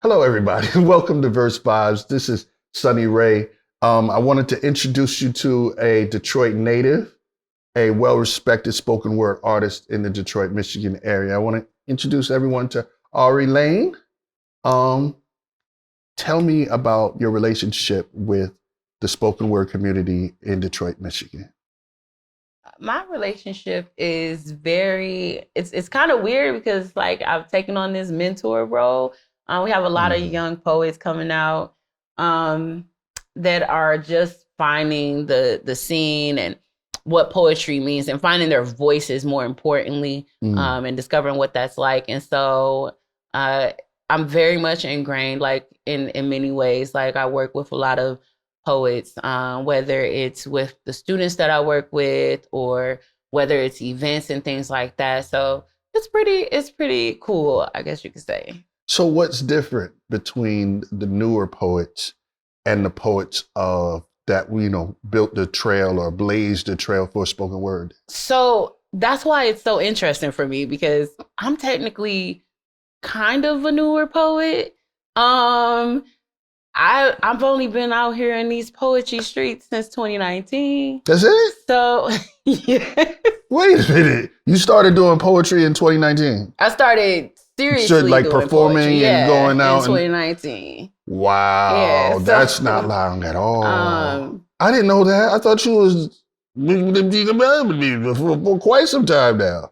Hello, everybody. Welcome to Vibez. This is Sunny Ray. I wanted to introduce you to a Detroit native, a well-respected spoken word artist in the Detroit, Michigan area. I want to introduce everyone to Arrie Lane. Um, Tell me about your relationship with the spoken word community in Detroit, Michigan. My relationship is it's kind of weird because like I've taken on this mentor role. We have a lot of Mhm. young poets coming out um, that are just finding the scene and what poetry means and finding their voices more importantly, Mm. and discovering what that's like. And so uh, I'm very much ingrained like in many ways. Like I work with a lot of poets, whether it's with the students that I work with or whether it's events and things like that. So it's pretty cool, I guess you could say. So, what's different between the newer poets and the poets that built the trail or blazed the trail for spoken word? So that's why it's so interesting for me because I'm technically kind of a newer poet. Um, I've only been out here in these poetry streets since 2019. That's it? So yeah. Wait a minute. You started doing poetry in 2019. I started So seriously like doing poetry, performing and yeah, going in out and 2019. Yeah, wow, so that's not long at all. um I didn't know that. I thought you was for quite some time now.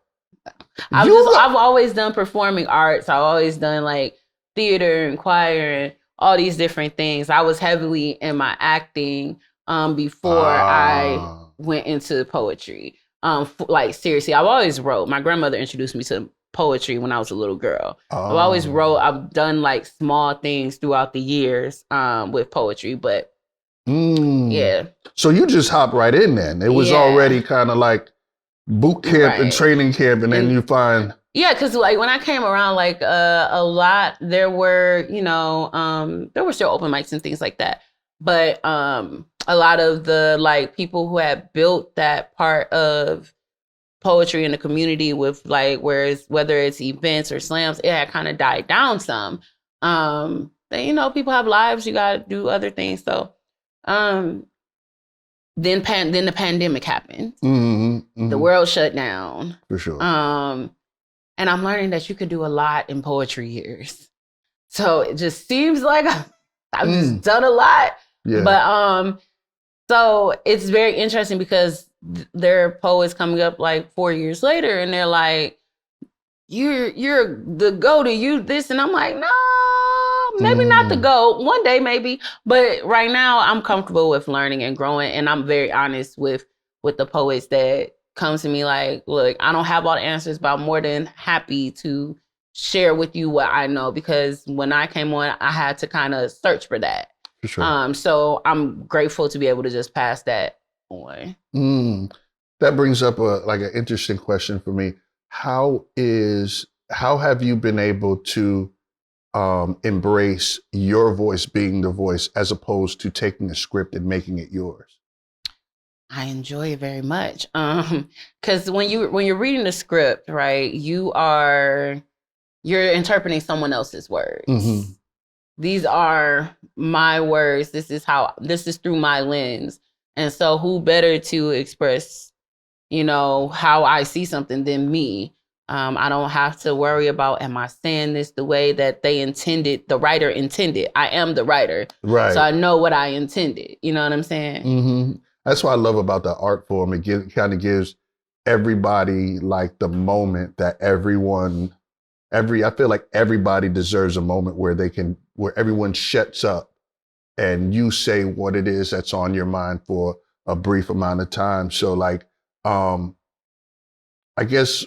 You got I've always done performing arts. I've always done like theater and choir and all these different things. I was heavily in my acting before I ah. went into poetry. Like seriously, I've always wrote. My grandmother introduced me to poetry when I was a little girl. I've always wrote. Oh. I've done like small things throughout the years with poetry, but Mm. yeah, So you just hop right in then. It was yeah, already kind of like boot camp and right. training camp, and then And you find yeah, because like when I came around, like a lot, there were there were still open mics and things like that, but a lot of the like people who had built that part of poetry in the community with like whereas whether it's events or slams, it had kind of died down some. But, people have lives, you got to do other things, so um then the pandemic happened, the mm-hmm, world shut down. for sure. Um, and I'm learning that you can do a lot in poetry years. So it just seems like I've just Mm. done a lot. Yeah. But so it's very interesting because there are poets coming up like 4 years later and they're like, you're the go to you this, and I'm like, no, maybe not the Mm. go. One day maybe, but right now I'm comfortable with learning and growing, and I'm very honest with the poets that come to me like, look, I don't have all the answers, but I'm more than happy to share with you what I know because when I came on, I had to kind of search for that. For sure. So I'm grateful to be able to just pass that on. Mm. That brings up an interesting question for me. How have you been able to embrace your voice being the voice as opposed to taking a script and making it yours? I enjoy it very much. Because when you're reading the script, right, you're interpreting someone else's Mm-hmm. words. These are my words. This is through my lens. And so who better to express, how I see something than me? I don't have to worry about am I saying this the way that the writer intended. I am the writer. So Right. I know what I intended. You know what I'm saying? Mm-hmm. That's what I love about the art form. Kind of gives everybody like the moment that I feel like everybody deserves a moment where everyone shuts up and you say what it is that's on your mind for a brief amount of time. So like, um, I guess,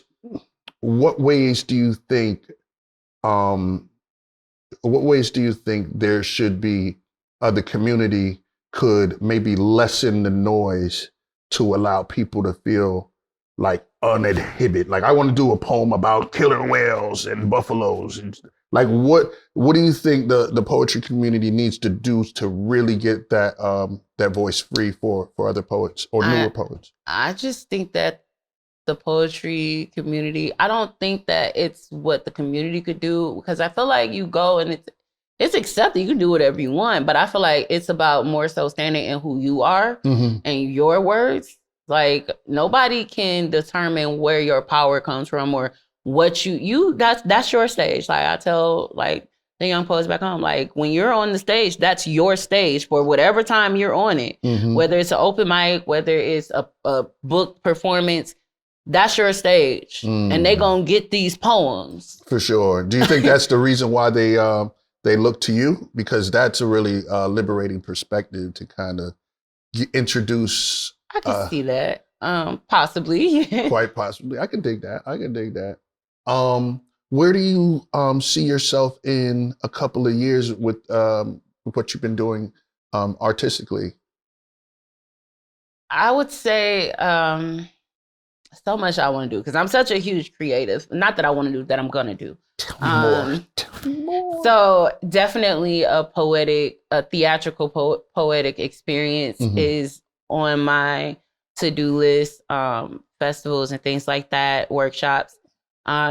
what ways do you think, um, what ways do you think there should be, the community could maybe lessen the noise to allow people to feel like uninhibited? Like I want to do a poem about killer whales and buffaloes and like what do you think the poetry community needs to do to really get that voice free for other poets or newer I poets? I just think that the poetry community, I don't think that it's what the community could do because I feel like you go and it's accepted. You can do whatever you want, but I feel like it's about more so standing in who you are and your words. Like nobody can determine where your power comes from or what that's your stage. Like I tell like the young poets back home, like when you're on the stage, that's your stage for whatever time you're on it. Whether it's an open mic, whether it's a book performance, that's your stage. And they gonna get these poems. For sure. Do you think that's the reason why they look to you? Because that's a really liberating perspective to kind of introduce. I can see that. Possibly. Quite possibly. I can dig that. Where do you see yourself in a couple of years with what you've been doing artistically? I would say so much I want to do because I'm such a huge creative. Not that I want to do, that I'm gonna do. More. So definitely a theatrical poetic experience is on my to-do list. Festivals and things like that, workshops.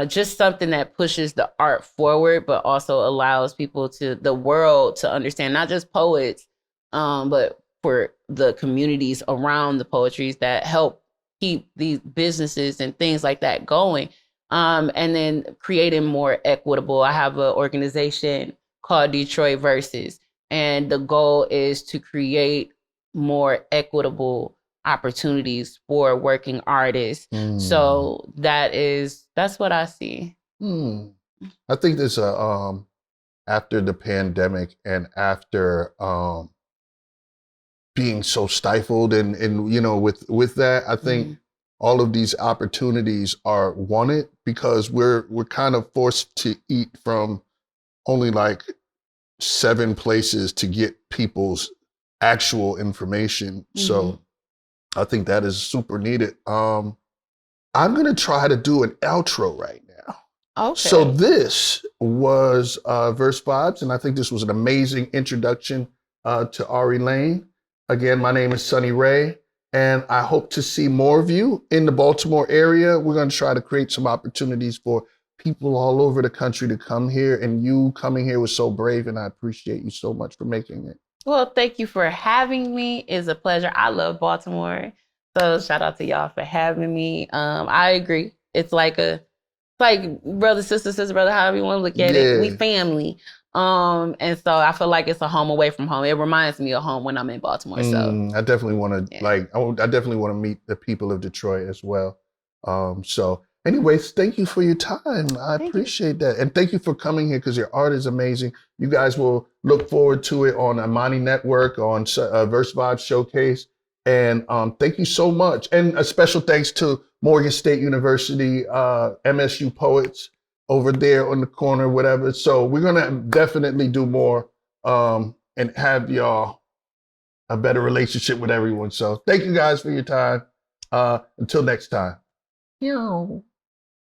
Just something that pushes the art forward, but also allows the world to understand, not just poets, but for the communities around the poetries that help keep these businesses and things like that going. And then creating more equitable. I have an organization called Detroit Verses, and the goal is to create more equitable opportunities for working artists. So that's what I see. I think there's after the pandemic and after being so stifled and with that, I think all of these opportunities are wanted because we're kind of forced to eat from only like 7 places to get people's actual information. So I think that is super needed. I'm going to try to do an outro right now. Okay. So this was Verse Vibes, and I think this was an amazing introduction to Arrie Lane. Again, my name is Sonny Ray, and I hope to see more of you in the Baltimore area. We're going to try to create some opportunities for people all over the country to come here, and you coming here was so brave, and I appreciate you so much for making it. Well, thank you for having me. It's a pleasure. I love Baltimore. So shout out to y'all for having me. I agree. It's like brother, sister, brother, however you want to look at it. We family. And so I feel like it's a home away from home. It reminds me of home when I'm in Baltimore. So I definitely want to I definitely want to meet the people of Detroit as well. So anyways, thank you for your time. I appreciate that. And thank you for coming here because your art is amazing. You guys will look forward to it on Imani Network, on Verse Vibes Showcase. And thank you so much. And a special thanks to Morgan State University, MSU Poets over there on the corner, whatever. So we're going to definitely do more and have y'all a better relationship with everyone. So thank you guys for your time. Until next time. yo.